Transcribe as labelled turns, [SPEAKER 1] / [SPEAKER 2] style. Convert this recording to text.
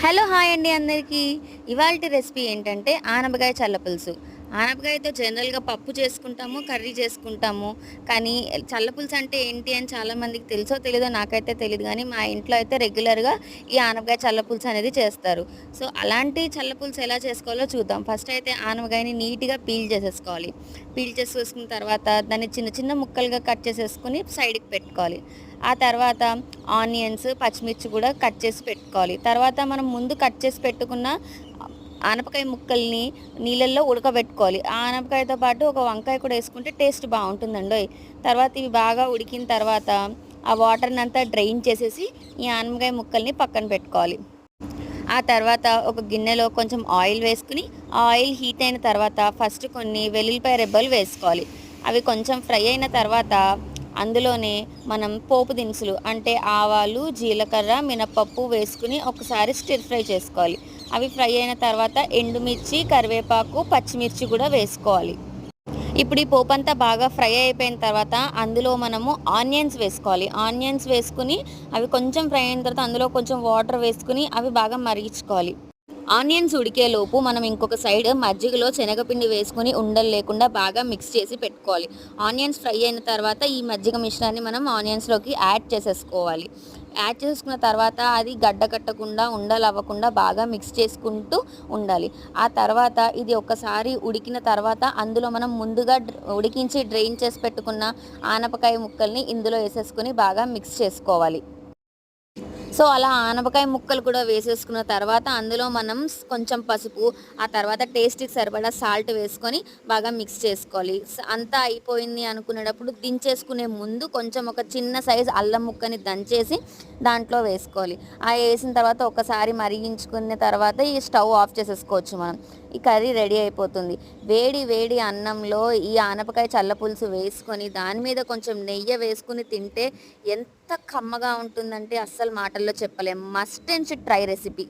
[SPEAKER 1] Hello! Hi అండి అందరికీ. ఇవాల్టి రెసిపీ ఏంటంటే ఆనపకాయ చల్లపులుసు. ఆనపకాయతో జనరల్‌గా పప్పు చేసుకుంటాము, కర్రీ చేసుకుంటాము. కానీ చల్లపులుసు అంటే ఏంటి అని చాలామందికి తెలుసో తెలీదో నాకైతే తెలీదు గానీ, మా ఇంట్లో అయితే రెగ్యులర్‌గా ఈ ఆనపకాయ చల్లపులుసు అనేది చేస్తారు. సో, అలాంటి చల్లపులుసు ఎలా చేసుకోవాలో చూద్దాం. ఫస్ట్ అయితే ఆనపకాయని నీట్‌గా పీల్ చేసేసుకోవాలి. పీల్ చేసేసుకున్న తర్వాత దాన్ని చిన్న చిన్న ముక్కలుగా కట్ చేసేసుకొని సైడ్‌కి పెట్టుకోవాలి. ఆ తర్వాత ఆనియన్స్, పచ్చిమిర్చి కూడా కట్ చేసి పెట్టుకోవాలి. తర్వాత మనం ముందు కట్ చేసి పెట్టుకున్న ఆనపకాయ ముక్కల్ని నీళ్ళల్లో ఉడకబెట్టుకోవాలి. ఆ ఆనపకాయతో పాటు ఒక వంకాయ కూడా ఏసుకుంటే టేస్ట్ బావుంటుందండోయ్! తర్వాత ఇవి బాగా ఉడికిన తర్వాత ఆ వాటర్‌నంతా డ్రైన్ చేసేసి ఈ ఆనపకాయ ముక్కల్ని పక్కన పెట్టుకోవాలి. ఆ తర్వాత ఒక గిన్నెలో కొంచెం ఆయిల్ వేసుకొని, ఆ ఆయిల్ హీట్ అయిన తర్వాత ఫస్ట్ కొన్ని వెల్లుల్లిపాయ రెబ్బలు వేసుకోవాలి. అవి కొంచెం ఫ్రై అయిన తర్వాత అందులోనే మనం పోపు దినుసులు అంటే ఆవాలు, జీలకర్ర, మినపప్పు వేసుకొని ఒకసారి స్టిర్ ఫ్రై చేసుకోవాలి. అవి ఫ్రై అయిన తర్వాత ఎండుమిర్చి, కరివేపాకు, పచ్చిమిర్చి కూడా వేసుకోవాలి. ఇప్పుడు ఈ పోపంతా బాగా ఫ్రై అయిపోయిన తర్వాత అందులో మనము ఆనియన్స్ వేసుకోవాలి. ఆనియన్స్ వేసుకొని అవి కొంచెం ఫ్రై అయిన తర్వాత అందులో కొంచెం వాటర్ వేసుకొని అవి బాగా మరిగించుకోవాలి. ఆనియన్స్ ఉడికేలోపు మనం ఇంకొక సైడ్ మజ్జిగలో శనగపిండి వేసుకొని ఉండలు లేకుండా బాగా మిక్స్ చేసి పెట్టుకోవాలి. ఆనియన్స్ ఫ్రై అయిన తర్వాత ఈ మజ్జిగ మిశ్రమాన్ని మనం ఆనియన్స్‌లోకి యాడ్ చేసేసుకోవాలి. యాడ్ చేసుకున్న తర్వాత అది గడ్డ కట్టకుండా, ఉండలవ్వకుండా బాగా మిక్స్ చేసుకుంటూ ఉండాలి. ఆ తర్వాత ఇది ఒక్కసారి ఉడికిన తర్వాత అందులో మనం ముందుగా ఉడికించి డ్రైన్ చేసి పెట్టుకున్న ఆనపకాయ ముక్కల్ని ఇందులో ఏసేసుకొని బాగా మిక్స్ చేసుకోవాలి. సో, అలా ఆనపకాయ ముక్కలు కూడా వేసేసుకున్న తర్వాత అందులో మనం కొంచెం పసుపు, ఆ తర్వాత టేస్ట్‌కి సరిపడా సాల్ట్ వేసుకొని బాగా మిక్స్ చేసుకోవాలి. అంతా అయిపోయింది అనుకునేటప్పుడు దించేసుకునే ముందు కొంచెం ఒక చిన్న సైజ్ అల్లం ముక్కని దంచేసి దాంట్లో వేసుకోవాలి. ఏసిన తర్వాత ఒకసారి మరిగించుకున్న తర్వాత ఈ స్టవ్ ఆఫ్ చేసేసుకోవచ్చు మనం. ఈ కర్రీ రెడీ అయిపోతుంది. వేడి వేడి అన్నంలో ఈ ఆనపకాయ చల్లపులుసు వేసుకొని దాని మీద కొంచెం నెయ్యి వేసుకొని తింటే ఎంత కమ్మగా ఉంటుందంటే అస్సలు మాటల్లో చెప్పలేం. Must and should try recipe.